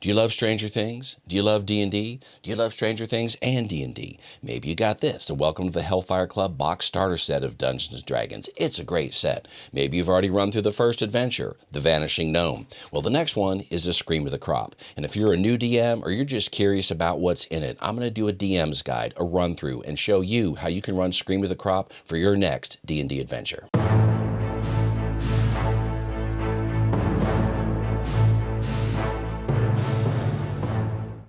Do you love Stranger Things? Do you love D&D? Do you love Stranger Things and D&D? Maybe you got this, the Welcome to the Hellfire Club box starter set of Dungeons & Dragons. It's a great set. Maybe you've already run through the first adventure, The Vanishing Gnome. Well, the next one is The Scream of the Crop. And if you're a new DM or you're just curious about what's in it, I'm going to do a DM's guide, a run-through, and show you how you can run Scream of the Crop for your next D&D adventure.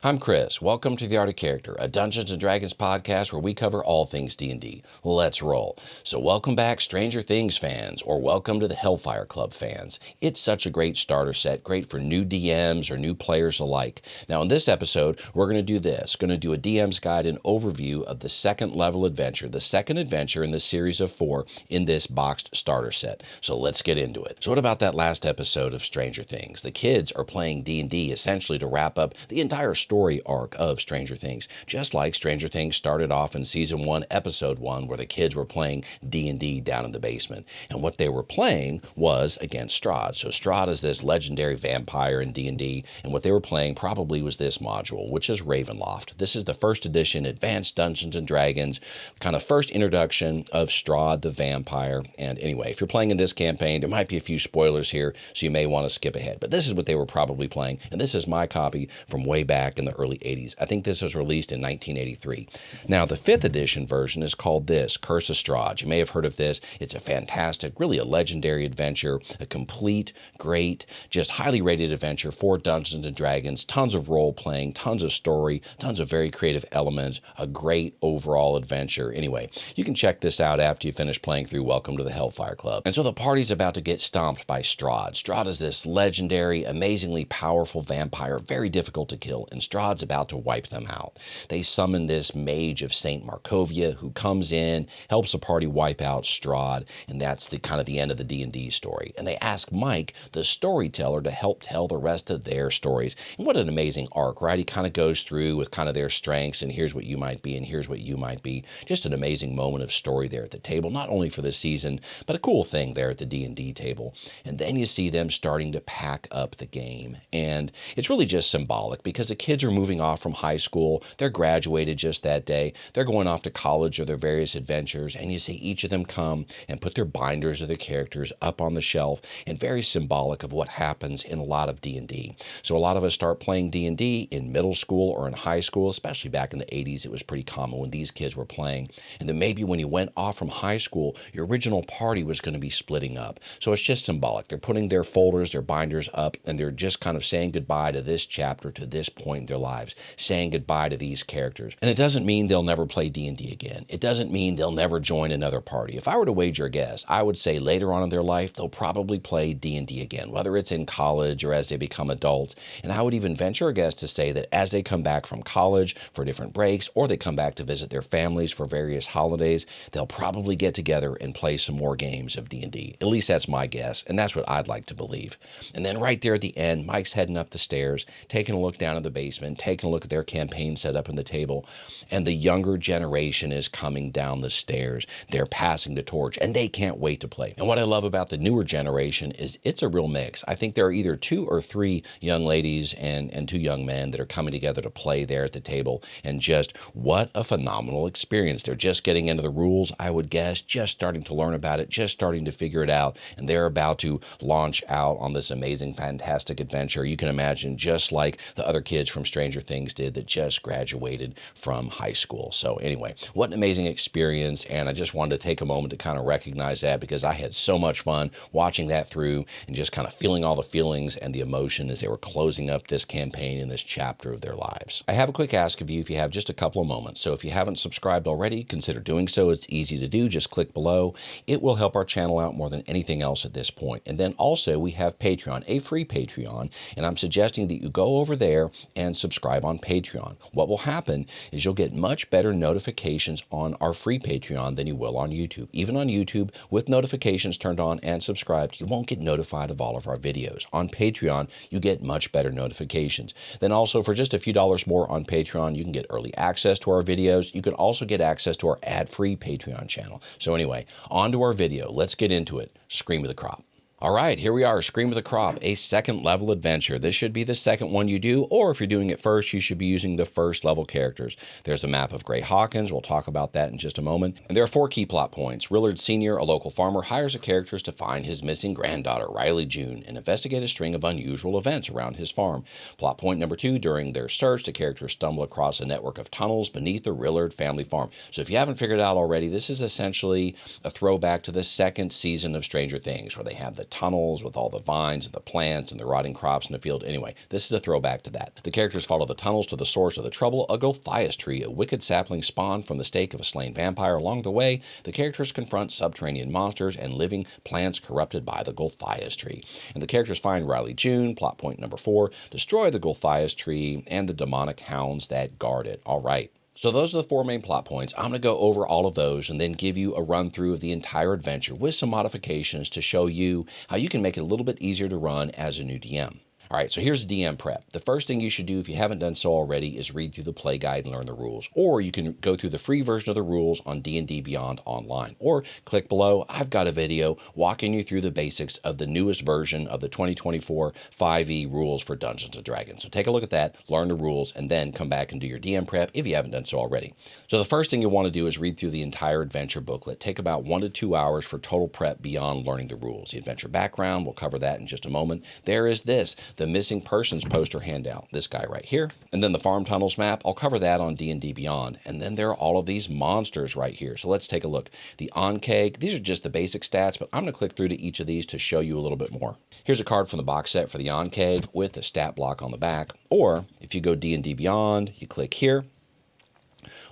I'm Chris. Welcome to The Art of Character, a Dungeons & Dragons podcast where we cover all things D&D. Let's roll. So welcome back, Stranger Things fans, or welcome to the Hellfire Club fans. It's such a great starter set, great for new DMs or new players alike. Now in this episode, we're going to do this. Going to do a DM's guide and overview of the second level adventure, the second adventure in the series of 4 in this boxed starter set. So let's get into it. So what about that last episode of Stranger Things? The kids are playing D&D essentially to wrap up the entire story arc of Stranger Things, just like Stranger Things started off in season 1, episode 1, where the kids were playing D&D down in the basement. And what they were playing was against Strahd. So Strahd is this legendary vampire in D&D, and what they were playing probably was this module, which is Ravenloft. This is the first edition Advanced Dungeons & Dragons, kind of first introduction of Strahd the vampire. And anyway, if you're playing in this campaign, there might be a few spoilers here, so you may want to skip ahead. But this is what they were probably playing, and this is my copy from way back in the early 80s. I think this was released in 1983. Now, the 5th edition version is called this, Curse of Strahd. You may have heard of this. It's a fantastic, really a legendary adventure, a complete, great, just highly rated adventure for Dungeons & Dragons, tons of role-playing, tons of story, tons of very creative elements, a great overall adventure. Anyway, you can check this out after you finish playing through Welcome to the Hellfire Club. And so the party's about to get stomped by Strahd. Strahd is this legendary, amazingly powerful vampire, very difficult to kill, and Strahd's about to wipe them out. They summon this mage of St. Markovia who comes in, helps the party wipe out Strahd, and that's the kind of the end of the D&D story. And they ask Mike, the storyteller, to help tell the rest of their stories. And what an amazing arc, right? He kind of goes through with kind of their strengths, and here's what you might be, and here's what you might be. Just an amazing moment of story there at the table, not only for this season, but a cool thing there at the D&D table. And then you see them starting to pack up the game. And it's really just symbolic because the kids are moving off from high school. They're graduated just that day. They're going off to college or their various adventures, and you see each of them come and put their binders of their characters up on the shelf, and very symbolic of what happens in a lot of D&D. So a lot of us start playing D&D in middle school or in high school, especially back in the 80s. It was pretty common when these kids were playing. And then maybe when you went off from high school, your original party was going to be splitting up. So it's just symbolic. They're putting their folders, their binders up, and they're just kind of saying goodbye to this chapter, to this point in their lives, saying goodbye to these characters. And it doesn't mean they'll never play D&D again. It doesn't mean they'll never join another party. If I were to wager a guess, I would say later on in their life, they'll probably play D&D again, whether it's in college or as they become adults. And I would even venture a guess to say that as they come back from college for different breaks, or they come back to visit their families for various holidays, they'll probably get together and play some more games of D&D. At least that's my guess, and that's what I'd like to believe. And then right there at the end, Mike's heading up the stairs, taking a look down at the basement, taking a look at their campaign set up in the table, and the younger generation is coming down the stairs. They're passing the torch, and they can't wait to play. And what I love about the newer generation is it's a real mix. I think there are either 2 or 3 young ladies and 2 young men that are coming together to play there at the table, and just what a phenomenal experience. They're just getting into the rules, I would guess, just starting to learn about it, just starting to figure it out, and they're about to launch out on this amazing, fantastic adventure. You can imagine, just like the other kids from Stranger Things did that just graduated from high school. So anyway, what an amazing experience, and I just wanted to take a moment to kind of recognize that because I had so much fun watching that through and just kind of feeling all the feelings and the emotion as they were closing up this campaign in this chapter of their lives. I have a quick ask of you if you have just a couple of moments. So if you haven't subscribed already, consider doing so. It's easy to do. Just click below. It will help our channel out more than anything else at this point. And then also we have Patreon, a free Patreon, and I'm suggesting that you go over there and subscribe on Patreon. What will happen is you'll get much better notifications on our free Patreon than you will on YouTube. Even on YouTube, with notifications turned on and subscribed, you won't get notified of all of our videos. On Patreon, you get much better notifications. Then also, for just a few dollars more on Patreon, you can get early access to our videos. You can also get access to our ad-free Patreon channel. So anyway, on to our video. Let's get into it. Scream of the Crop. All right, here we are, Scream of the Crop, a second level adventure. This should be the second one you do, or if you're doing it first, you should be using the first level characters. There's a map of Grey Hawkins. We'll talk about that in just a moment. And there are 4 key plot points. Willard Sr., a local farmer, hires the characters to find his missing granddaughter, Riley June, and investigate a string of unusual events around his farm. Plot point number 2, during their search, the characters stumble across a network of tunnels beneath the Willard family farm. So if you haven't figured it out already, this is essentially a throwback to the second season of Stranger Things, where they have the tunnels with all the vines and the plants and the rotting crops in the field. Anyway, this is a throwback to that. The characters follow the tunnels to the source of the trouble, a Gulthias tree, a wicked sapling spawned from the stake of a slain vampire. Along the way, the characters confront subterranean monsters and living plants corrupted by the Gulthias tree. And the characters find Riley June. Plot point number 4, destroy the Gulthias tree and the demonic hounds that guard it. All right. So those are the 4 main plot points. I'm going to go over all of those and then give you a run through of the entire adventure with some modifications to show you how you can make it a little bit easier to run as a new DM. All right, so here's DM prep. The first thing you should do if you haven't done so already is read through the play guide and learn the rules. Or you can go through the free version of the rules on D&D Beyond online. Or click below. I've got a video walking you through the basics of the newest version of the 2024 5e rules for Dungeons & Dragons. So take a look at that, learn the rules, and then come back and do your DM prep if you haven't done so already. So the first thing you want to do is read through the entire adventure booklet. Take about 1 to 2 hours for total prep beyond learning the rules. The adventure background, we'll cover that in just a moment. There is this, the missing persons poster handout, this guy right here. And then the farm tunnels map, I'll cover that on D&D Beyond. And then there are all of these monsters right here. So let's take a look. The Onkeg, these are just the basic stats, but I'm going to click through to each of these to show you a little bit more. Here's a card from the box set for the Onkeg with a stat block on the back. Or if you go D&D Beyond, you click here.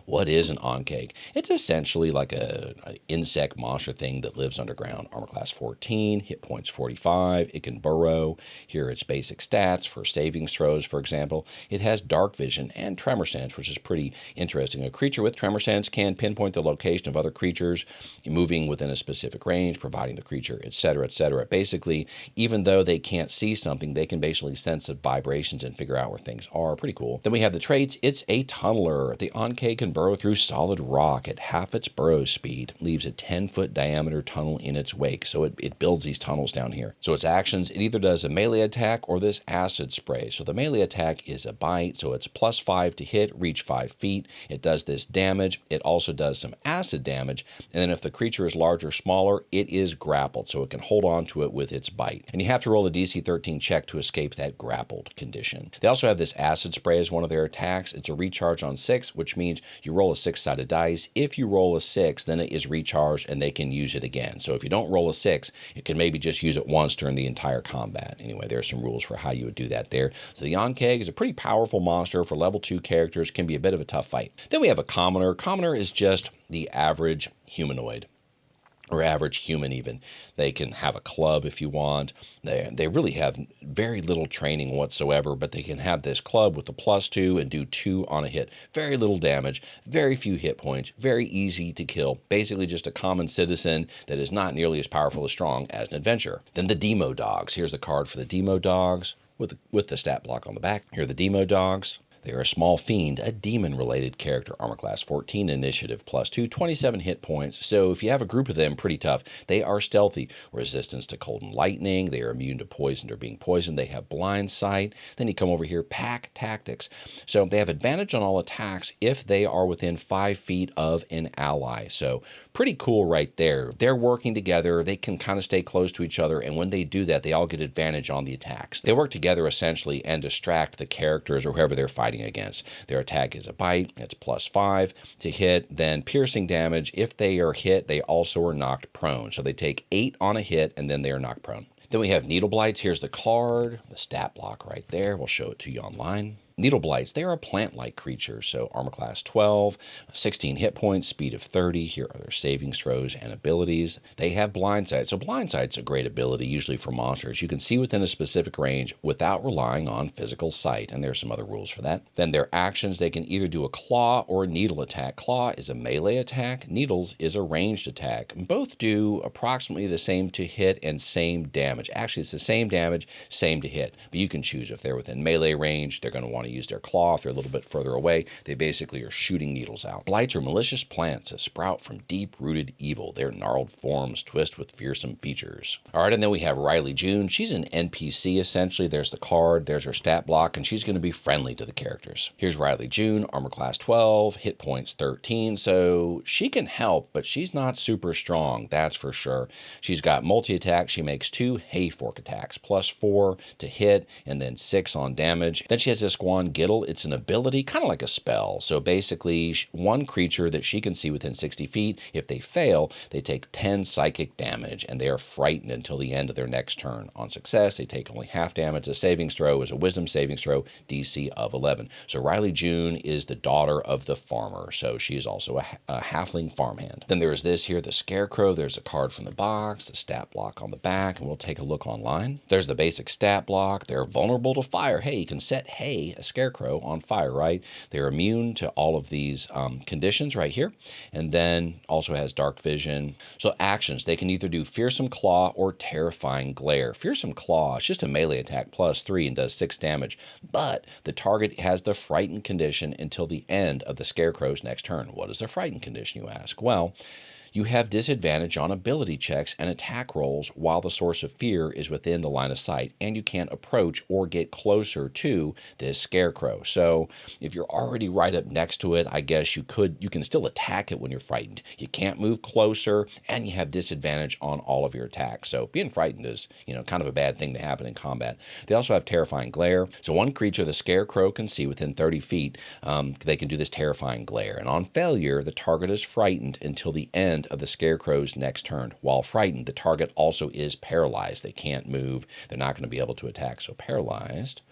What is an Onkeg? It's essentially like an insect monster thing that lives underground. Armor class 14, hit points 45. It can burrow. Here are its basic stats for saving throws, for example. It has dark vision and tremor sense, which is pretty interesting. A creature with tremor sense can pinpoint the location of other creatures moving within a specific range, providing the creature, etc., etc. Basically, even though they can't see something, they can basically sense the vibrations and figure out where things are. Pretty cool. Then we have the traits. It's a tunneler. The Onkeg can burrow through solid rock at half its burrow speed, leaves a 10-foot diameter tunnel in its wake, so it builds these tunnels down here. So its actions, it either does a melee attack or this acid spray. So the melee attack is a bite, so it's +5 to hit, reach 5 feet. It does this damage. It also does some acid damage, and then if the creature is large or smaller, it is grappled, so it can hold on to it with its bite. And you have to roll a DC 13 check to escape that grappled condition. They also have this acid spray as one of their attacks. It's a recharge on 6, which means you roll a 6-sided dice. If you roll a 6, then it is recharged and they can use it again. So if you don't roll a 6, it can maybe just use it once during the entire combat. Anyway, there are some rules for how you would do that there. So the Onkeg is a pretty powerful monster for level 2 characters, can be a bit of a tough fight. Then we have a commoner. Commoner is just the average humanoid, or average human even. They can have a club if you want. They really have very little training whatsoever, but they can have this club with the +2 and do 2 on a hit. Very little damage, very few hit points, very easy to kill. Basically just a common citizen that is not nearly as powerful or strong as an adventurer. Then the Demo Dogs. Here's the card for the Demo Dogs with the stat block on the back. Here are the Demo Dogs. They're a small fiend, a demon-related character, armor class 14, initiative +2, 27 hit points. So if you have a group of them, pretty tough. They are stealthy, resistance to cold and lightning. They are immune to poison or being poisoned. They have blind sight. Then you come over here, pack tactics. So they have advantage on all attacks if they are within 5 feet of an ally. So pretty cool right there. They're working together. They can kind of stay close to each other, and when they do that, they all get advantage on the attacks. They work together essentially and distract the characters or whoever they're fighting against. Their attack is a bite. It's +5 to hit. Then piercing damage. If they are hit, they also are knocked prone. So they take 8 on a hit, and then they are knocked prone. Then we have Needle Blights. Here's the card, the stat block right there. We'll show it to you online. Needle Blights, they are a plant-like creature, so armor class 12, 16 hit points, speed of 30. Here are their saving throws and abilities. They have Blind Sight, so Blind Sight's a great ability, usually for monsters. You can see within a specific range without relying on physical sight, and there's some other rules for that. Then their actions, they can either do a claw or a needle attack. Claw is a melee attack, needles is a ranged attack. Both do approximately the same to hit and same damage. Actually, it's the same damage, same to hit, but you can choose if they're within melee range, they're going to want want to use their claw if they're a little bit further away. They basically are shooting needles out. Blights are malicious plants that sprout from deep-rooted evil. Their gnarled forms twist with fearsome features. All right, and then we have Riley June. She's an NPC, essentially. There's the card, there's her stat block, and she's going to be friendly to the characters. Here's Riley June, armor class 12, hit points 13, so she can help, but she's not super strong, that's for sure. She's got multi-attack. She makes 2 hay fork attacks, plus 4 to hit, and then 6 on damage. Then she has this Guan Giddle. It's an ability, kind of like a spell. So basically, one creature that she can see within 60 feet, if they fail, they take 10 psychic damage, and they are frightened until the end of their next turn. On success, they take only half damage. The savings throw is a wisdom savings throw, DC of 11. So Riley June is the daughter of the farmer, so she is also a halfling farmhand. Then there is this here, the Scarecrow. There's a card from the box, the stat block on the back, and we'll take a look online. There's the basic stat block. They're vulnerable to fire. Hey, you can set Hay, a Scarecrow, on fire, right? They're immune to all of these conditions right here, and then also has dark vision. So actions, they can either do Fearsome Claw or Terrifying Glare. Fearsome Claw is just a melee attack plus 3 and does 6 damage, but the target has the frightened condition until the end of the Scarecrow's next turn. What is the frightened condition, you ask? Well, you have disadvantage on ability checks and attack rolls while the source of fear is within the line of sight, and you can't approach or get closer to this Scarecrow. So if you're already right up next to it, I guess you can still attack it when you're frightened. You can't move closer, and you have disadvantage on all of your attacks. So being frightened is, kind of a bad thing to happen in combat. They also have Terrifying Glare. So one creature the Scarecrow can see within 30 feet, they can do this Terrifying Glare. And on failure, the target is frightened until the end of the Scarecrow's next turn. While frightened, the target also is paralyzed. They can't move. They're not going to be able to attack. So paralyzed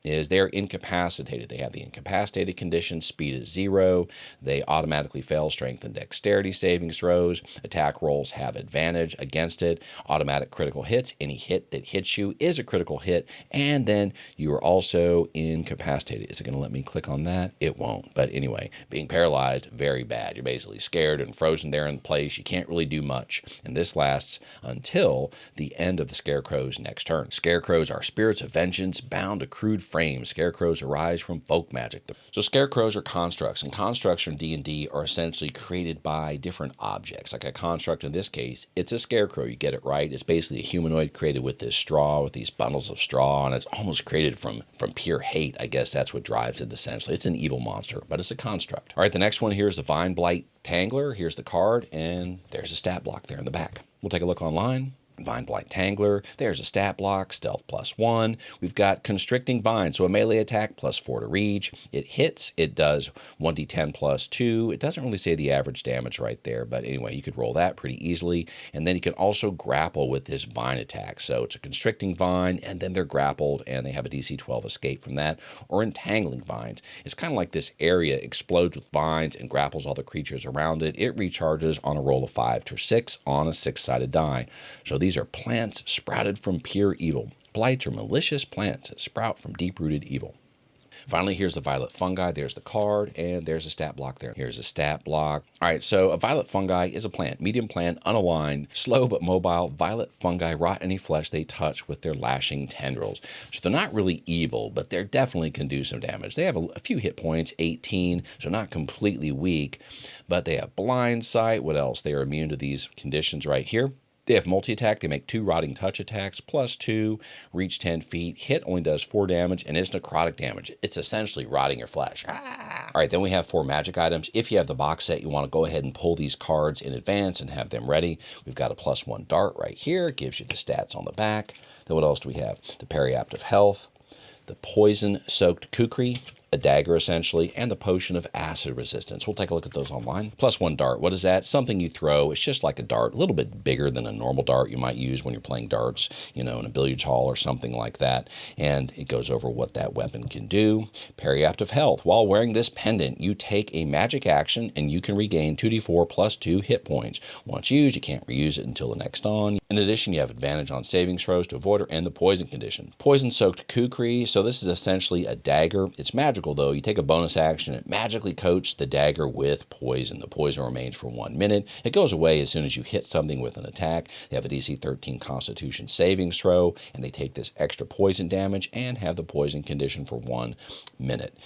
is they're incapacitated. They have the incapacitated condition, speed is 0. They automatically fail strength and dexterity saving throws. Attack rolls have advantage against it. Automatic critical hits. Any hit that hits you is a critical hit. And then you are also incapacitated. Is it going to let me click on that? It won't. But anyway, being paralyzed, very bad. You're basically scared and frozen there in place. You can't really do much. And this lasts until the end of the Scarecrow's next turn. Scarecrows are spirits of vengeance bound to crude frames. Scarecrows arise from folk magic. So scarecrows are constructs, and constructs in D&D are essentially created by different objects. Like a construct in this case, it's a scarecrow. You get it right. It's basically a humanoid created with this straw, with these bundles of straw, and it's almost created from pure hate. I guess that's what drives it essentially. It's an evil monster, but it's a construct. All right, the next one here is the Vine Blight Tangler. Here's the card, and there's a stat block there in the back. We'll take a look online. Vine Blight Tangler, there's a stat block, stealth plus 1. We've got Constricting Vine, so a melee attack plus 4 to reach. It hits, it does 1d10 plus 2. It doesn't really say the average damage right there, but anyway, you could roll that pretty easily. And then you can also grapple with this vine attack. So it's a Constricting Vine, and then they're grappled, and they have a DC 12 escape from that. Or Entangling Vines. It's kind of like this area explodes with vines and grapples all the creatures around it. It recharges on a roll of 5 to 6 on a 6-sided die. So these are plants sprouted from pure evil. Blights are malicious plants that sprout from deep-rooted evil. Finally, here's the Violet Fungi. There's the card, and there's a stat block there. Here's a stat block. All right, so a Violet Fungi is a plant, medium plant, unaligned, slow but mobile. Violet fungi rot any flesh they touch with their lashing tendrils. So they're not really evil, but they definitely can do some damage. They have a few hit points, 18, so not completely weak, but they have blind sight. What else? They are immune to these conditions right here. They have multi-attack. They make 2 rotting touch attacks, plus 2, reach 10 feet. Hit only does 4 damage, and it's necrotic damage. It's essentially rotting your flesh. Ah! All right, then we have 4 magic items. If you have the box set, you want to go ahead and pull these cards in advance and have them ready. We've got a plus 1 dart right here. It gives you the stats on the back. Then what else do we have? The Periaptive Health, the Poison-Soaked Kukri, a dagger essentially, and the Potion of Acid Resistance. We'll take a look at those online. Plus 1 dart. What is that? Something you throw. It's just like a dart, a little bit bigger than a normal dart you might use when you're playing darts, in a billiards hall or something like that. And it goes over what that weapon can do. Periaptive Health. While wearing this pendant, you take a magic action and you can regain 2d4 plus 2 hit points. Once used, you can't reuse it until the next on. In addition, you have advantage on saving throws to avoid or end the poison condition. Poison-Soaked Kukri. So this is essentially a dagger. It's magical magical, though. You take a bonus action, it magically coats the dagger with poison. The poison remains for 1 minute. It goes away as soon as you hit something with an attack. They have a DC 13 Constitution savings throw, and they take this extra poison damage and have the poison condition for 1 minute.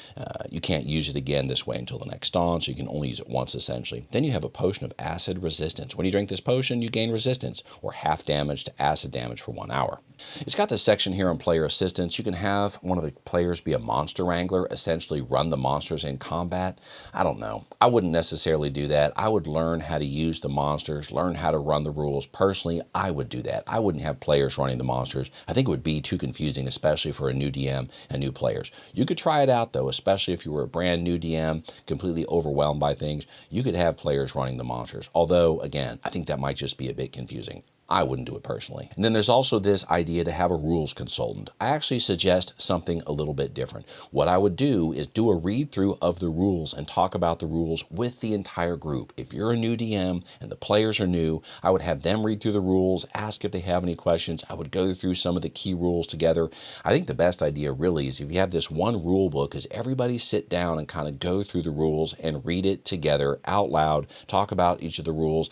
You can't use it again this way until the next dawn, so you can only use it once, essentially. Then you have a potion of acid resistance. When you drink this potion, you gain resistance, or half damage to acid damage for 1 hour. It's got this section here on player assistance. You can have one of the players be a monster wrangler, essentially run the monsters in combat. I don't know. I wouldn't necessarily do that. I would learn how to use the monsters, learn how to run the rules. Personally, I would do that. I wouldn't have players running the monsters. I think it would be too confusing, especially for a new DM and new players. You could try it out, though, especially if you were a brand new DM, completely overwhelmed by things. You could have players running the monsters. Although, again, I think that might just be a bit confusing. I wouldn't do it personally. And then there's also this idea to have a rules consultant. I actually suggest something a little bit different. What I would do is do a read through of the rules and talk about the rules with the entire group. If you're a new DM and the players are new, I would have them read through the rules, ask if they have any questions. I would go through some of the key rules together. I think the best idea really is if you have this one rule book, is everybody sit down and kind of go through the rules and read it together out loud, talk about each of the rules,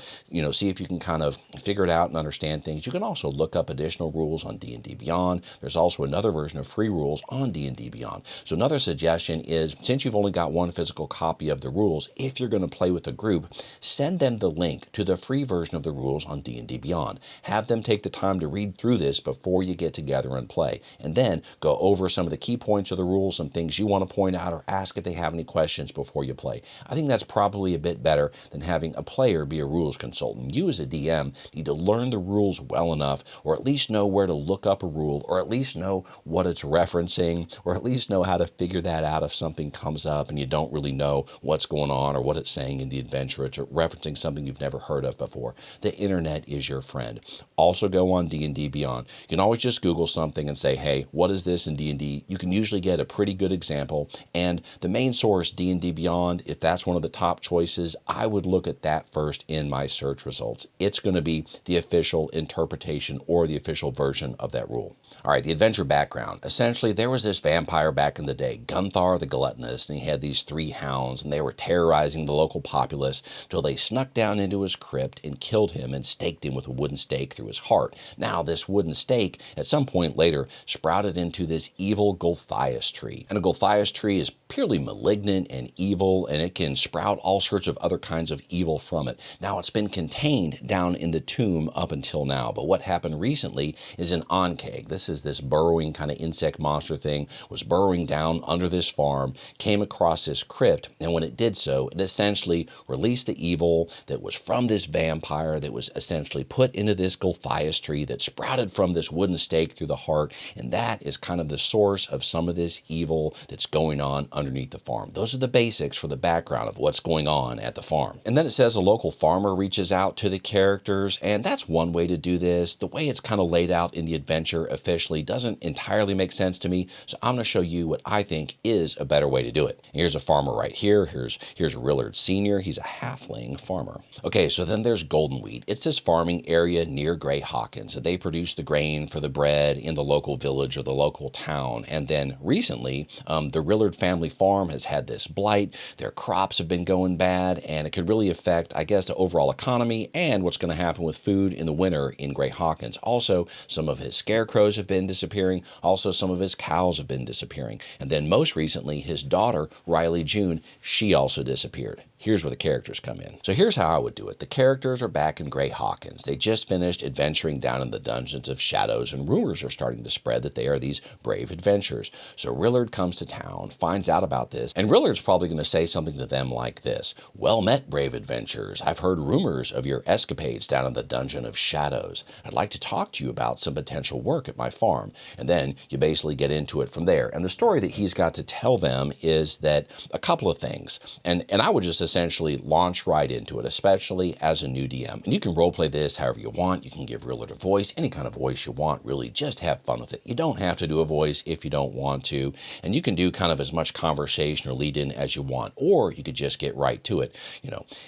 see if you can kind of figure it out and understand things. You can also look up additional rules on D&D Beyond. There's also another version of free rules on D&D Beyond. So another suggestion is, since you've only got one physical copy of the rules, if you're going to play with a group, send them the link to the free version of the rules on D&D Beyond. Have them take the time to read through this before you get together and play. And then go over some of the key points of the rules, some things you want to point out, or ask if they have any questions before you play. I think that's probably a bit better than having a player be a rules consultant. You as a DM need to learn the rules well enough, or at least know where to look up a rule, or at least know what it's referencing, or at least know how to figure that out if something comes up and you don't really know what's going on or what it's saying in the adventure. It's referencing something you've never heard of before. The internet is your friend. Also go on D&D Beyond. You can always just Google something and say, hey, what is this in D&D? You can usually get a pretty good example. And the main source, D&D Beyond, if that's one of the top choices, I would look at that first in my search results. It's going to be the official interpretation or the official version of that rule. All right, the adventure background. Essentially, there was this vampire back in the day, Gunthar the Gluttonous, and he had these 3 hounds, and they were terrorizing the local populace till they snuck down into his crypt and killed him and staked him with a wooden stake through his heart. Now, this wooden stake, at some point later, sprouted into this evil Gulthias tree. And a Gulthias tree is purely malignant and evil, and it can sprout all sorts of other kinds of evil from it. Now, it's been contained down in the tomb up until now, but what happened recently is an oncag. This is this burrowing kind of insect monster thing, was burrowing down under this farm, came across this crypt, and when it did so, it essentially released the evil that was from this vampire that was essentially put into this Gulthias tree that sprouted from this wooden stake through the heart, and that is kind of the source of some of this evil that's going on underneath the farm. Those are the basics for the background of what's going on at the farm. And then it says a local farmer reaches out to the characters, and that's one way to do this. The way it's kind of laid out in the adventure officially doesn't entirely make sense to me, so I'm going to show you what I think is a better way to do it. Here's a farmer right here. Here's Rillard Sr. He's a halfling farmer. Okay, so then there's Goldenweed. It's this farming area near Grey Hawkins, and they produce the grain for the bread in the local village or the local town. And then recently, the Rillard family farm has had this blight. Their crops have been going bad, and it could really affect, I guess, the overall economy and what's going to happen with food in the winter in Grey Hawkins. Also, some of his scarecrows have been disappearing. Also, some of his cows have been disappearing. And then most recently, his daughter, Riley June, she also disappeared. Here's where the characters come in. So here's how I would do it. The characters are back in Grey Hawkins. They just finished adventuring down in the Dungeons of Shadows, and rumors are starting to spread that they are these brave adventurers. So Rillard comes to town, finds out about this, and Rillard's probably going to say something to them like this. Well met, brave adventurers. I've heard rumors of your escapades down in the Dungeon of Shadows. I'd like to talk to you about some potential work at my farm. And then you basically get into it from there. And the story that he's got to tell them is that a couple of things. And I would just essentially launch right into it, especially as a new DM. And you can roleplay this however you want. You can give Rillard a voice, any kind of voice you want, really. Just have fun with it. You don't have to do a voice if you don't want to. And you can do kind of as much conversation or lead in as you want. Or you could just get right to it.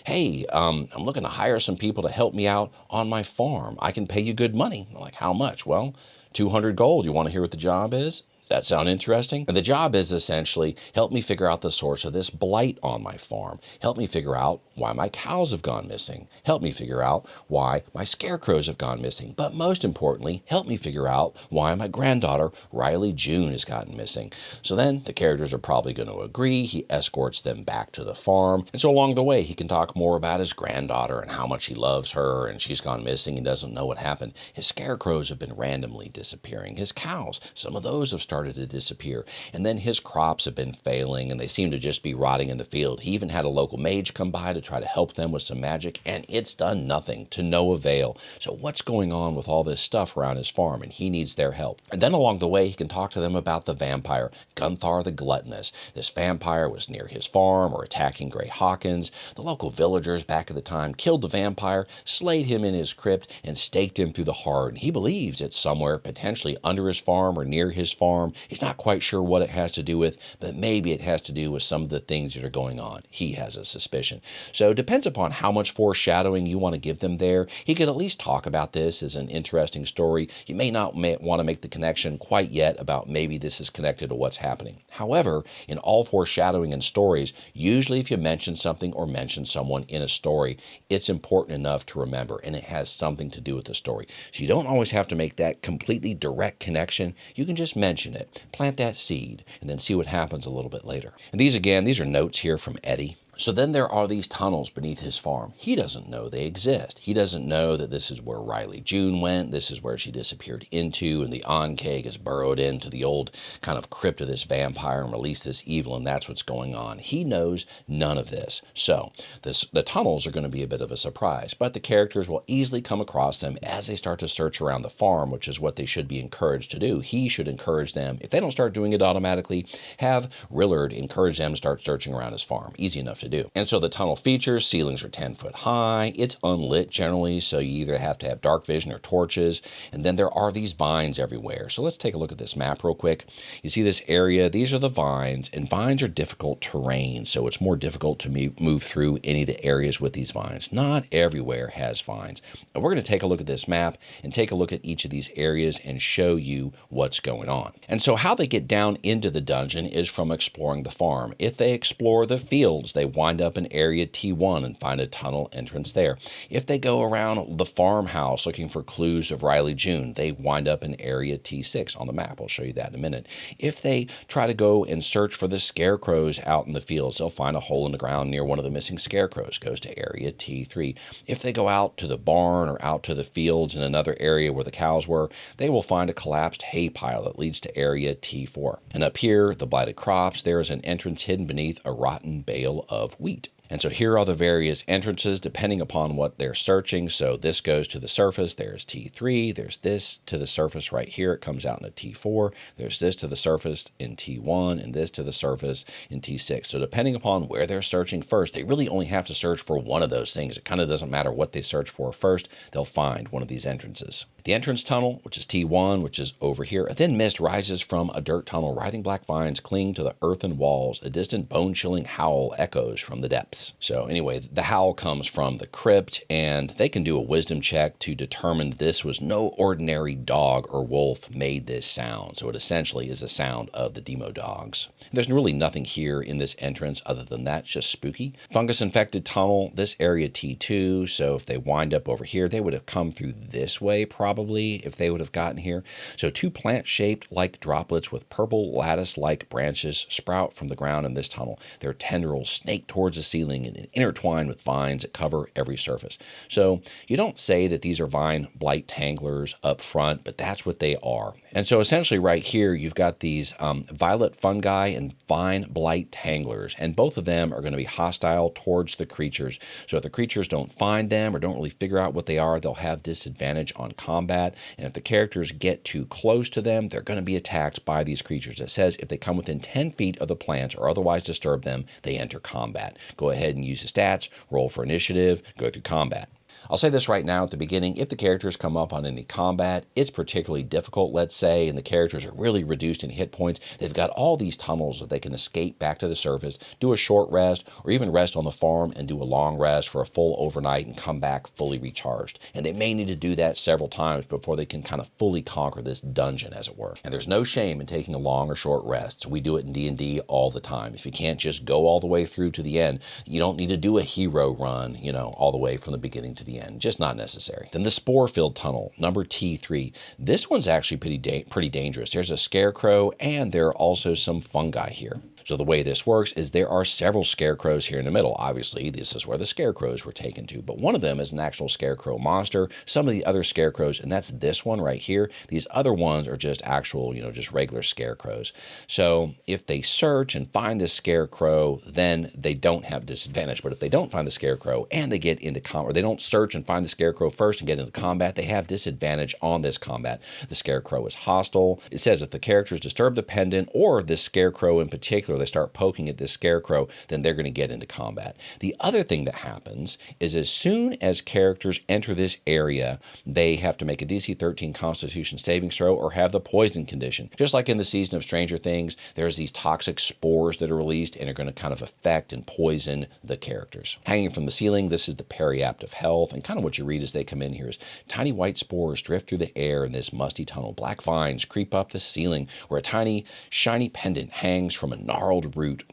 Hey, I'm looking to hire some people to help me out on my farm. I can pay you good money. Like, how much? Well, 200 gold. You want to hear what the job is? Does that sound interesting? And the job is essentially help me figure out the source of this blight on my farm. Help me figure out why my cows have gone missing. Help me figure out why my scarecrows have gone missing. But most importantly, help me figure out why my granddaughter, Riley June, has gotten missing. So then the characters are probably going to agree. He escorts them back to the farm. And so along the way, he can talk more about his granddaughter and how much he loves her, and she's gone missing and doesn't know what happened. His scarecrows have been randomly disappearing. His cows, some of those have started to disappear. And then his crops have been failing and they seem to just be rotting in the field. He even had a local mage come by to try to help them with some magic, and it's done nothing, to no avail. So what's going on with all this stuff around his farm? And he needs their help. And then along the way, he can talk to them about the vampire, Gunthar the Gluttonous. This vampire was near his farm or attacking Grey Hawkins. The local villagers back at the time killed the vampire, slayed him in his crypt, and staked him through the heart. And he believes it's somewhere potentially under his farm or near his farm. He's not quite sure what it has to do with, but maybe it has to do with some of the things that are going on. He has a suspicion. So it depends upon how much foreshadowing you want to give them there. He could at least talk about this as an interesting story. You may not want to make the connection quite yet about maybe this is connected to what's happening. However, in all foreshadowing in stories, usually if you mention something or mention someone in a story, it's important enough to remember, and it has something to do with the story. So you don't always have to make that completely direct connection. You can just mention it, plant that seed, and then see what happens a little bit later. And these are notes here from Eddie. So then there are these tunnels beneath his farm. He doesn't know they exist. He doesn't know that this is where Riley June went. This is where she disappeared into, and the Onkeg has burrowed into the old kind of crypt of this vampire and released this evil, and that's what's going on. He knows none of this. So the tunnels are going to be a bit of a surprise, but the characters will easily come across them as they start to search around the farm, which is what they should be encouraged to do. He should encourage them. If they don't start doing it automatically, have Rillard encourage them to start searching around his farm. Easy enough to do. And so the tunnel features, ceilings are 10 foot high, it's unlit generally, so you either have to have dark vision or torches, and then there are these vines everywhere. So let's take a look at this map real quick. You see this area, these are the vines, and vines are difficult terrain, so it's more difficult to move through any of the areas with these vines. Not everywhere has vines. And we're going to take a look at this map and take a look at each of these areas and show you what's going on. And so how they get down into the dungeon is from exploring the farm. If they explore the fields, they wind up in area T1 and find a tunnel entrance there. If they go around the farmhouse looking for clues of Riley June, they wind up in area T6 on the map. I'll show you that in a minute. If they try to go and search for the scarecrows out in the fields, they'll find a hole in the ground near one of the missing scarecrows, goes to area T3. If they go out to the barn or out to the fields in another area where the cows were, they will find a collapsed hay pile that leads to area T4. And up here, the blighted crops, there is an entrance hidden beneath a rotten bale of wheat. And so here are the various entrances depending upon what they're searching. So this goes to the surface, there's T3, there's this to the surface right here, it comes out into T4, there's this to the surface in T1, and this to the surface in T6. So depending upon where they're searching first, they really only have to search for one of those things. It kind of doesn't matter what they search for first, they'll find one of these entrances. The entrance tunnel, which is T1, which is over here, a thin mist rises from a dirt tunnel. Writhing black vines cling to the earthen walls. A distant bone-chilling howl echoes from the depths. So anyway, the howl comes from the crypt, and they can do a wisdom check to determine this was no ordinary dog or wolf made this sound. So it essentially is the sound of the Demo dogs. There's really nothing here in this entrance other than that, just spooky. Fungus-infected tunnel, this area T2, so if they wind up over here, they would have come through this way probably if they would have gotten here. So two plant-shaped like droplets with purple lattice-like branches sprout from the ground in this tunnel. Their tendrils snake towards the ceiling and intertwine with vines that cover every surface. So you don't say that these are vine blight tanglers up front, but that's what they are. And so essentially right here, you've got these violet fungi and vine blight tanglers, and both of them are going to be hostile towards the creatures. So if the creatures don't find them or don't really figure out what they are, they'll have disadvantage on combat. And if the characters get too close to them, they're going to be attacked by these creatures. It says if they come within 10 feet of the plants or otherwise disturb them, they enter combat. Go ahead and use the stats, roll for initiative, go through combat. I'll say this right now at the beginning, if the characters come up on any combat, it's particularly difficult, let's say, and the characters are really reduced in hit points. They've got all these tunnels that they can escape back to the surface, do a short rest, or even rest on the farm and do a long rest for a full overnight and come back fully recharged. And they may need to do that several times before they can kind of fully conquer this dungeon, as it were. And there's no shame in taking a long or short rest. We do it in D&D all the time. If you can't just go all the way through to the end, you don't need to do a hero run, all the way from the beginning to the end. Just not necessary. Then the spore-filled tunnel, number T3. This one's actually pretty dangerous. There's a scarecrow and there are also some fungi here. So the way this works is there are several scarecrows here in the middle. Obviously, this is where the scarecrows were taken to, but one of them is an actual scarecrow monster. Some of the other scarecrows, and that's this one right here, these other ones are just actual, just regular scarecrows. So if they search and find this scarecrow, then they don't have disadvantage. But if they don't find the scarecrow and they get into combat, or they don't search and find the scarecrow first and get into combat, they have disadvantage on this combat. The scarecrow is hostile. It says if the characters disturb the pendant or this scarecrow in particular, they start poking at this scarecrow, then they're going to get into combat. The other thing that happens is as soon as characters enter this area, they have to make a DC 13 Constitution saving throw or have the poison condition. Just like in the season of Stranger Things, there's these toxic spores that are released and are going to kind of affect and poison the characters. Hanging from the ceiling, this is the periapt of health, and kind of what you read as they come in here is tiny white spores drift through the air in this musty tunnel. Black vines creep up the ceiling where a tiny, shiny pendant hangs from a gnarled root,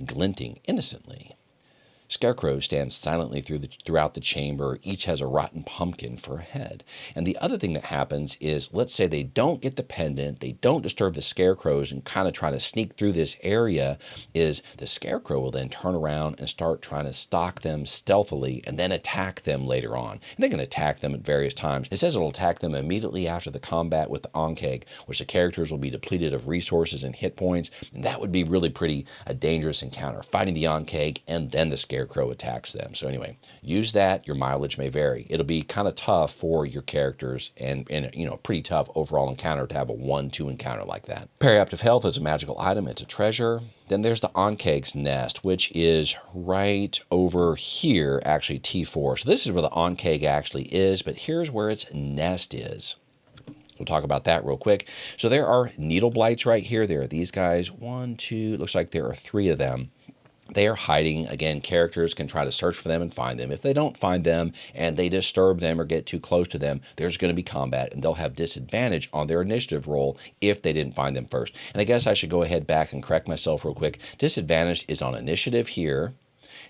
glinting innocently. Scarecrows stand silently throughout the chamber. Each has a rotten pumpkin for a head. And the other thing that happens is, let's say they don't get the pendant, they don't disturb the scarecrows and kind of try to sneak through this area, is the scarecrow will then turn around and start trying to stalk them stealthily and then attack them later on. And they can attack them at various times. It says it'll attack them immediately after the combat with the Onkeg, which the characters will be depleted of resources and hit points. And that would be really a dangerous encounter, fighting the Onkeg and then the scarecrow attacks them. So anyway, use that. Your mileage may vary. It'll be kind of tough for your characters and a pretty tough overall encounter to have a 1-2 encounter like that. Periapt of Health is a magical item. It's a treasure. Then there's the Onkeg's nest, which is right over here, actually T4. So this is where the Onkeg actually is, but here's where its nest is. We'll talk about that real quick. So there are needle blights right here. There are these guys. 1, 2, looks like there are 3 of them. They are hiding. Again, characters can try to search for them and find them. If they don't find them and they disturb them or get too close to them, there's going to be combat and they'll have disadvantage on their initiative roll if they didn't find them first. And I guess I should go ahead back and correct myself real quick. Disadvantage is on initiative here.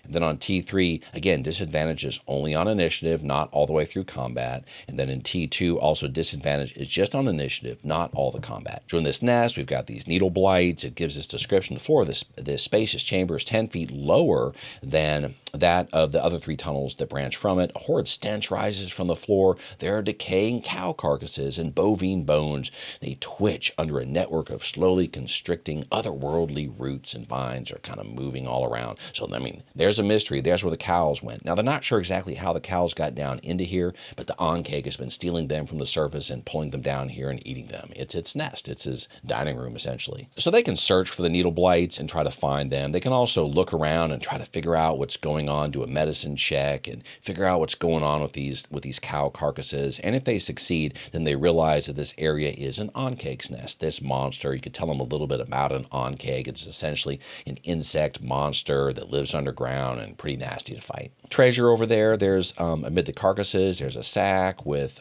And then on T3, again, disadvantage is only on initiative, not all the way through combat. And then in T2, also disadvantage is just on initiative, not all the combat. So in this nest, we've got these needle blights. It gives this description. The floor of this spacious chamber is 10 feet lower than that of the other 3 tunnels that branch from it. A horrid stench rises from the floor. There are decaying cow carcasses and bovine bones. They twitch under a network of slowly constricting otherworldly roots, and vines are kind of moving all around. So, there's a mystery. There's where the cows went. Now, they're not sure exactly how the cows got down into here, but the Onkeg has been stealing them from the surface and pulling them down here and eating them. It's its nest. It's his dining room, essentially. So they can search for the needle blights and try to find them. They can also look around and try to figure out what's going on, do a medicine check, and figure out what's going on with these cow carcasses. And if they succeed, then they realize that this area is an Onkeg's nest. This monster, you could tell them a little bit about an Onkeg. It's essentially an insect monster that lives underground and pretty nasty to fight. Treasure over there, there's amid the carcasses, there's a sack with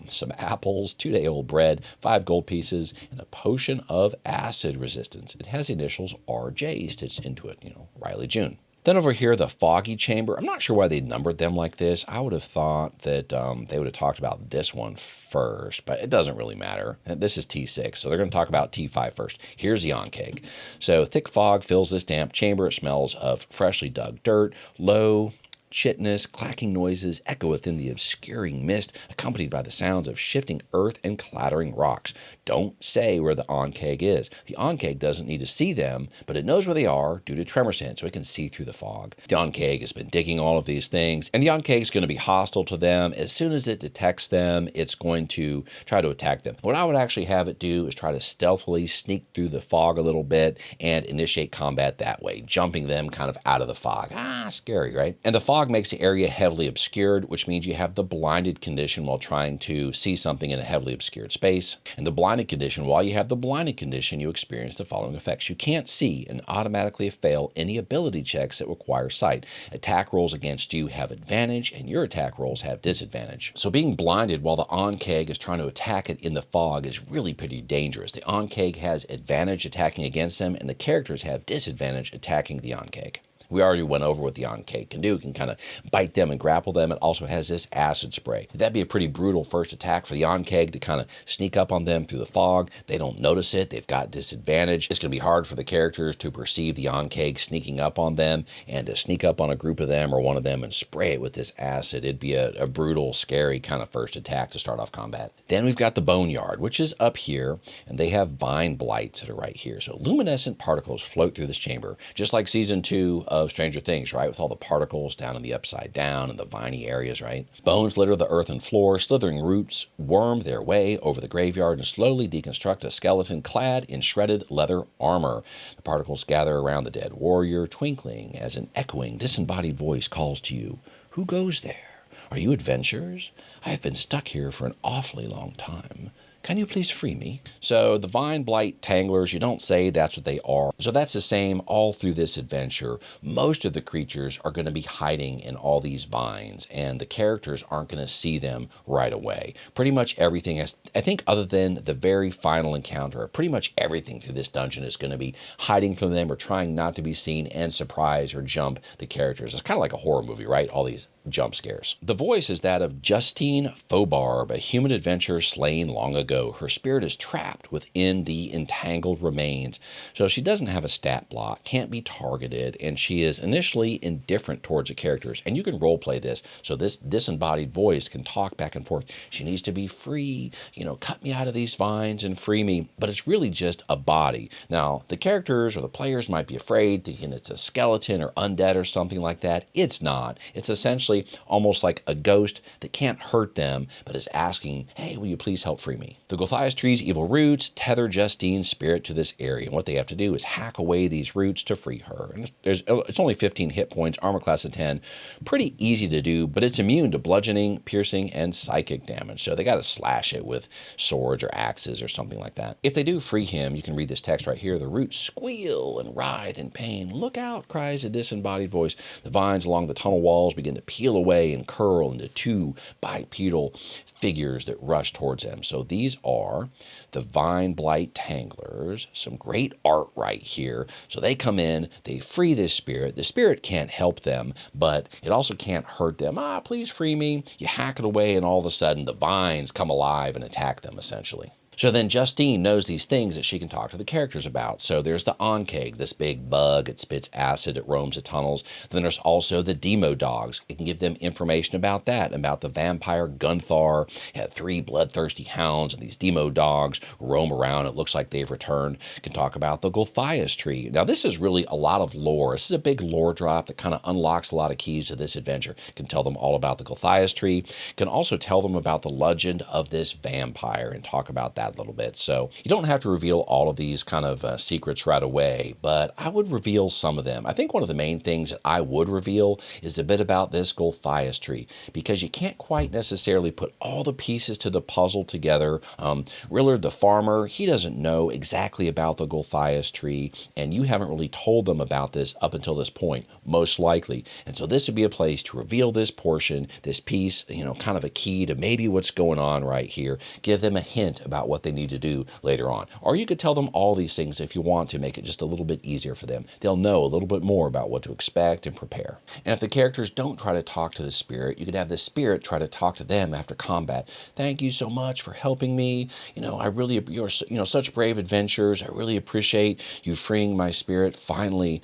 some apples, 2-day-old bread, 5 gold pieces, and a potion of acid resistance. It has the initials RJ stitched into it, Riley June. Then over here, the foggy chamber. I'm not sure why they numbered them like this. I would have thought that they would have talked about this one first, but it doesn't really matter. This is T6, so they're going to talk about T5 first. Here's the Onkeg. So thick fog fills this damp chamber. It smells of freshly dug dirt, low chitness, clacking noises echo within the obscuring mist, accompanied by the sounds of shifting earth and clattering rocks. Don't say where the Onkeg is. The Onkeg doesn't need to see them, but it knows where they are due to tremor sense, so it can see through the fog. The Onkeg has been digging all of these things, and the Onkeg is going to be hostile to them. As soon as it detects them, it's going to try to attack them. What I would actually have it do is try to stealthily sneak through the fog a little bit and initiate combat that way, jumping them kind of out of the fog. Scary, right? And the fog fog makes the area heavily obscured, which means you have the blinded condition while trying to see something in a heavily obscured space. And the blinded condition, while you have the blinded condition, you experience the following effects. You can't see and automatically fail any ability checks that require sight. Attack rolls against you have advantage, and your attack rolls have disadvantage. So being blinded while the on-keg is trying to attack it in the fog is really pretty dangerous. The on-keg has advantage attacking against them, and the characters have disadvantage attacking the on-keg. We already went over what the on-keg can do. It can kind of bite them and grapple them. It also has this acid spray. That'd be a pretty brutal first attack for the on-keg to kind of sneak up on them through the fog. They don't notice it. They've got disadvantage. It's going to be hard for the characters to perceive the on-keg sneaking up on them and to sneak up on a group of them or one of them and spray it with this acid. It'd be a brutal, scary kind of first attack to start off combat. Then we've got the Boneyard, which is up here, and they have vine blights that are right here. So luminescent particles float through this chamber, just like Season 2 of Stranger Things, right? With all the particles down in the upside down and the viney areas, right? Bones litter the earthen floor, slithering roots worm their way over the graveyard and slowly deconstruct a skeleton clad in shredded leather armor. The particles gather around the dead warrior, twinkling as an echoing, disembodied voice calls to you. Who goes there? Are you adventurers? I have been stuck here for an awfully long time. Can you please free me? So the vine blight tanglers, you don't say that's what they are. So that's the same all through this adventure. Most of the creatures are going to be hiding in all these vines, and the characters aren't going to see them right away. Pretty much everything has, I think other than the very final encounter, pretty much everything through this dungeon is going to be hiding from them or trying not to be seen and surprise or jump the characters. It's kind of like a horror movie, right? All these jump scares. The voice is that of Justine Faubarbe, a human adventurer slain long ago. Her spirit is trapped within the entangled remains, so she doesn't have a stat block, can't be targeted, and she is initially indifferent towards the characters. And you can roleplay this, so this disembodied voice can talk back and forth. She needs to be free, cut me out of these vines and free me, but it's really just a body. Now, the characters or the players might be afraid, thinking it's a skeleton or undead or something like that. It's not. It's essentially almost like a ghost that can't hurt them, but is asking, hey, will you please help free me? The Gulthias tree's evil roots tether Justine's spirit to this area, and what they have to do is hack away these roots to free her. And it's only 15 hit points, armor class of 10. Pretty easy to do, but it's immune to bludgeoning, piercing, and psychic damage, so they got to slash it with swords or axes or something like that. If they do free him, you can read this text right here. The roots squeal and writhe in pain. Look out, cries a disembodied voice. The vines along the tunnel walls begin to peel away and curl into two bipedal figures that rush towards them. So these are the vine blight tanglers. Some great art right here. So they come in, they free this spirit. The spirit can't help them, but it also can't hurt them. Please free me. You hack it away, and all of a sudden the vines come alive and attack them, essentially. So then Justine knows these things that she can talk to the characters about. So there's the on-keg, this big bug. It spits acid. It roams the tunnels. Then there's also the demo dogs. It can give them information about that, about the vampire Gunthar. It had 3 bloodthirsty hounds, and these demo dogs roam around. It looks like they've returned. It can talk about the Gulthias tree. Now, this is really a lot of lore. This is a big lore drop that kind of unlocks a lot of keys to this adventure. It can tell them all about the Gulthias tree. It can also tell them about the legend of this vampire and talk about that a little bit. So you don't have to reveal all of these kind of secrets right away, but I would reveal some of them. I think one of the main things that I would reveal is a bit about this Gulthias tree, because you can't quite necessarily put all the pieces to the puzzle together. Rillard the farmer, he doesn't know exactly about the Gulthias tree, and you haven't really told them about this up until this point, most likely. And so this would be a place to reveal this portion, this piece, kind of a key to maybe what's going on right here. Give them a hint about what they need to do later on. Or you could tell them all these things if you want to make it just a little bit easier for them. They'll know a little bit more about what to expect and prepare. And if the characters don't try to talk to the spirit, you could have the spirit try to talk to them after combat. Thank you so much for helping me. You're such brave adventurers. I really appreciate you freeing my spirit. Finally,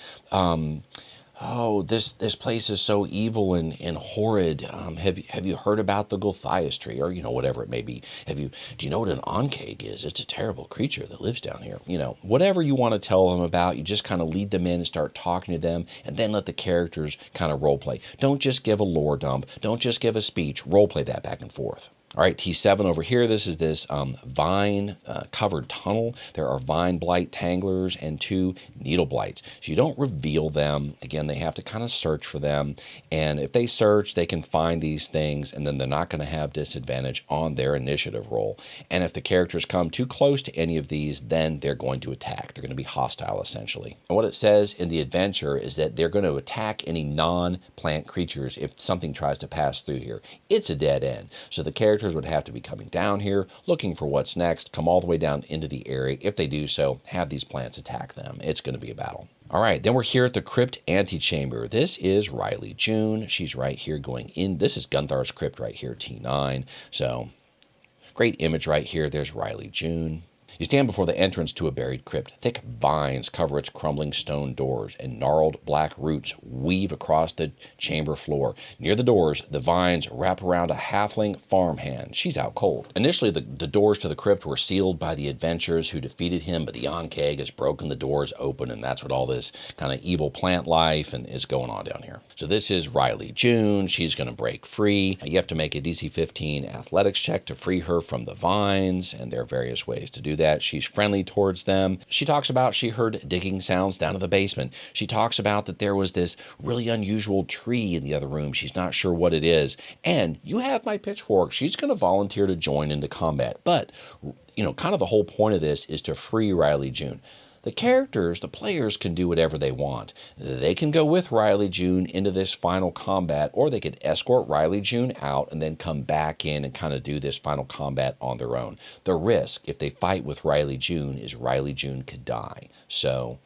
this place is so evil and horrid. Have you heard about the Gulthias tree, or whatever it may be? Do you know what an on-keg is? It's a terrible creature that lives down here. Whatever you want to tell them about, you just kind of lead them in and start talking to them, and then let the characters kind of role play. Don't just give a lore dump. Don't just give a speech. Role play that back and forth. All right, T7 over here, this is this vine-covered tunnel. There are vine blight tanglers and 2 needle blights. So you don't reveal them. Again, they have to kind of search for them. And if they search, they can find these things, and then they're not going to have disadvantage on their initiative roll. And if the characters come too close to any of these, then they're going to attack. They're going to be hostile, essentially. And what it says in the adventure is that they're going to attack any non-plant creatures if something tries to pass through here. It's a dead end. So the characters would have to be coming down here, looking for what's next, come all the way down into the area. If they do so, have these plants attack them. It's going to be a battle. All right, then we're here at the Crypt Antechamber. This is Riley June. She's right here going in. This is Gunthar's Crypt right here, T9. So great image right here. There's Riley June. You stand before the entrance to a buried crypt. Thick vines cover its crumbling stone doors, and gnarled black roots weave across the chamber floor. Near the doors, the vines wrap around a halfling farmhand. She's out cold. Initially, the doors to the crypt were sealed by the adventurers who defeated him, but the Onkeg has broken the doors open, and that's what all this kind of evil plant life and is going on down here. So this is Riley June. She's going to break free. You have to make a DC 15 athletics check to free her from the vines, and there are various ways to do that. She's friendly towards them. She talks about she heard digging sounds down in the basement. She talks about that there was this really unusual tree in the other room. She's not sure what it is. And you have my pitchfork. She's going to volunteer to join into combat. But, you know, kind of the whole point of this is to free Riley June. The characters, the players, can do whatever they want. They can go with Riley June into this final combat, or they could escort Riley June out and then come back in and kind of do this final combat on their own. The risk, if they fight with Riley June, is Riley June could die. So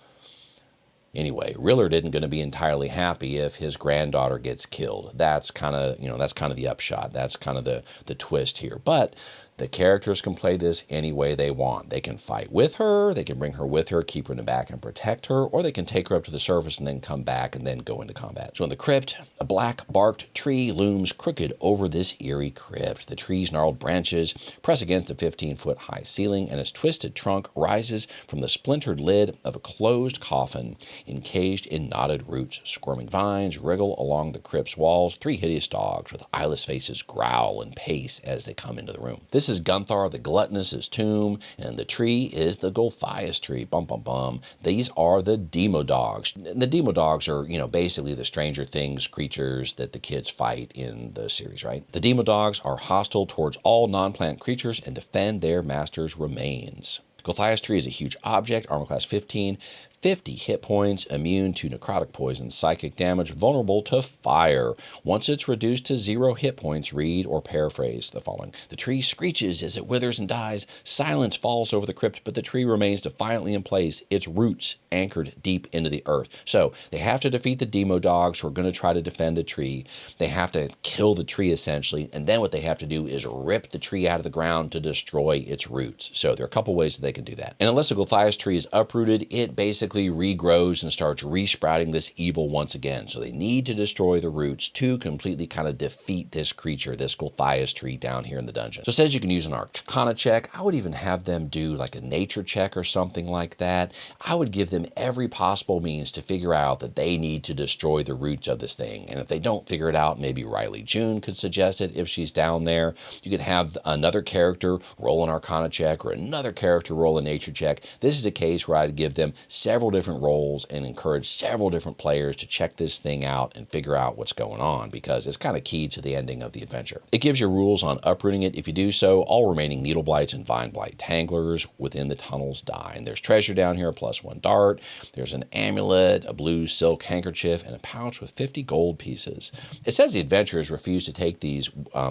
anyway, Rillard isn't going to be entirely happy if his granddaughter gets killed. That's kind of, that's kind of the upshot. That's kind of the twist here. But the characters can play this any way they want. They can fight with her, they can bring her with her, keep her in the back and protect her, or they can take her up to the surface and then come back and then go into combat. So in the crypt, a black-barked tree looms crooked over this eerie crypt. The tree's gnarled branches press against the 15-foot-high ceiling, and its twisted trunk rises from the splintered lid of a closed coffin encaged in knotted roots. Squirming vines wriggle along the crypt's walls. 3 hideous dogs with eyeless faces growl and pace as they come into the room. This is Gunthar the Gluttonous' tomb, and the tree is the Golthias tree. Bum, bum, bum. These are the Demo Dogs. The Demo Dogs are, basically the Stranger Things creatures that the kids fight in the series, right? The Demo Dogs are hostile towards all non-plant creatures and defend their master's remains. Golthias tree is a huge object, armor class 15, 50 hit points, immune to necrotic poison, psychic damage, vulnerable to fire. Once it's reduced to 0 hit points, read or paraphrase the following. The tree screeches as it withers and dies. Silence falls over the crypt, but the tree remains defiantly in place, its roots anchored deep into the earth. So they have to defeat the Demo Dogs who are going to try to defend the tree. They have to kill the tree, essentially, and then what they have to do is rip the tree out of the ground to destroy its roots. So there are a couple ways that they can do that. And unless a Golthias tree is uprooted, it basically regrows and starts resprouting this evil once again. So they need to destroy the roots to completely kind of defeat this creature, this Golthias tree down here in the dungeon. So it says you can use an Arcana check. I would even have them do like a nature check or something like that. I would give them every possible means to figure out that they need to destroy the roots of this thing. And if they don't figure it out, maybe Riley June could suggest it if she's down there. You could have another character roll an Arcana check or another character roll a nature check. This is a case where I'd give them several different roles and encourage several different players to check this thing out and figure out what's going on, because it's kind of key to the ending of the adventure. It gives you rules on uprooting it. If you do so, all remaining needle blights and vine blight tanglers within the tunnels die. And there's treasure down here, +1 dart. There's an amulet, a blue silk handkerchief, and a pouch with 50 gold pieces. It says the adventurers refused to take these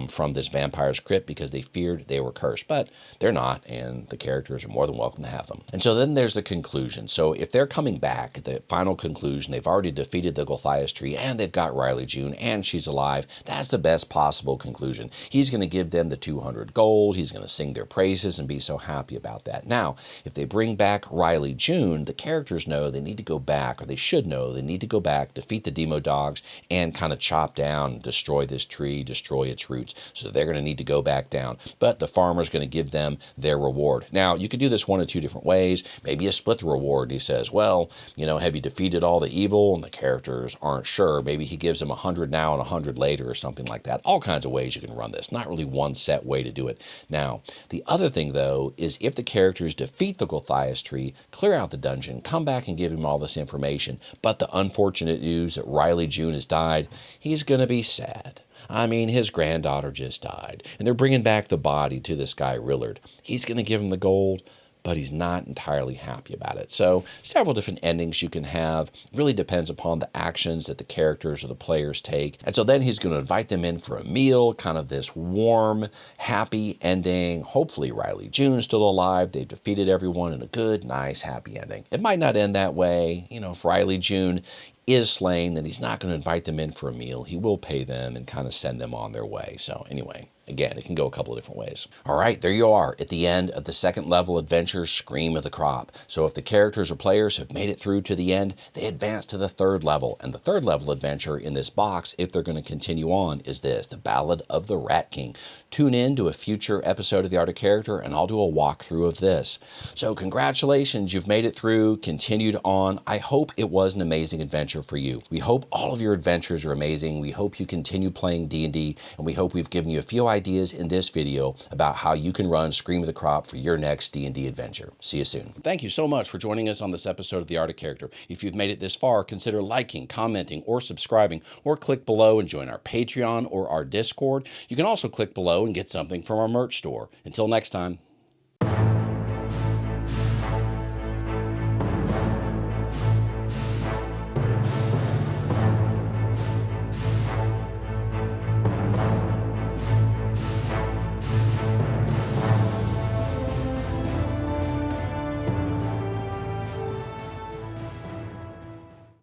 from this vampire's crypt because they feared they were cursed, but they're not, and the characters are more than welcome to have them. And so then there's the conclusion. So if they're coming back at the final conclusion, they've already defeated the Golthias tree, and they've got Riley June, and she's alive. That's the best possible conclusion. He's going to give them the 200 gold. He's going to sing their praises and be so happy about that. Now, if they bring back Riley June, the characters know they need to go back, or they should know they need to go back, defeat the Demo Dogs, and kind of chop down, destroy this tree, destroy its roots. So they're going to need to go back down. But the farmer's going to give them their reward. Now, you could do this one of 2 different ways. Maybe you split the reward. He says, says, well, have you defeated all the evil? And the characters aren't sure. Maybe he gives them 100 now and 100 later or something like that. All kinds of ways you can run this. Not really one set way to do it. Now, the other thing, though, is if the characters defeat the Gulthias tree, clear out the dungeon, come back and give him all this information, but the unfortunate news that Riley June has died, he's going to be sad. I mean, his granddaughter just died, and they're bringing back the body to this guy, Rillard. He's going to give him the gold, but he's not entirely happy about it. So several different endings you can have. It really depends upon the actions that the characters or the players take. And so then he's going to invite them in for a meal, kind of this warm, happy ending. Hopefully Riley June's still alive. They've defeated everyone in a good, nice, happy ending. It might not end that way. If Riley June is slain, then he's not going to invite them in for a meal. He will pay them and kind of send them on their way. So anyway, again, it can go a couple of different ways. All right, there you are at the end of the second level adventure, Scream of the Crop. So if the characters or players have made it through to the end, they advance to the third level. And the third level adventure in this box, if they're going to continue on, is this, The Ballad of the Rat King. Tune in to a future episode of The Art of Character, and I'll do a walkthrough of this. So congratulations, you've made it through, continued on. I hope it was an amazing adventure for you. We hope all of your adventures are amazing. We hope you continue playing D&D, and we hope we've given you a few ideas in this video about how you can run Scream of the Crop for your next D&D adventure. See you soon. Thank you so much for joining us on this episode of The Art of Character. If you've made it this far, consider liking, commenting, or subscribing, or click below and join our Patreon or our Discord. You can also click below and get something from our merch store. Until next time.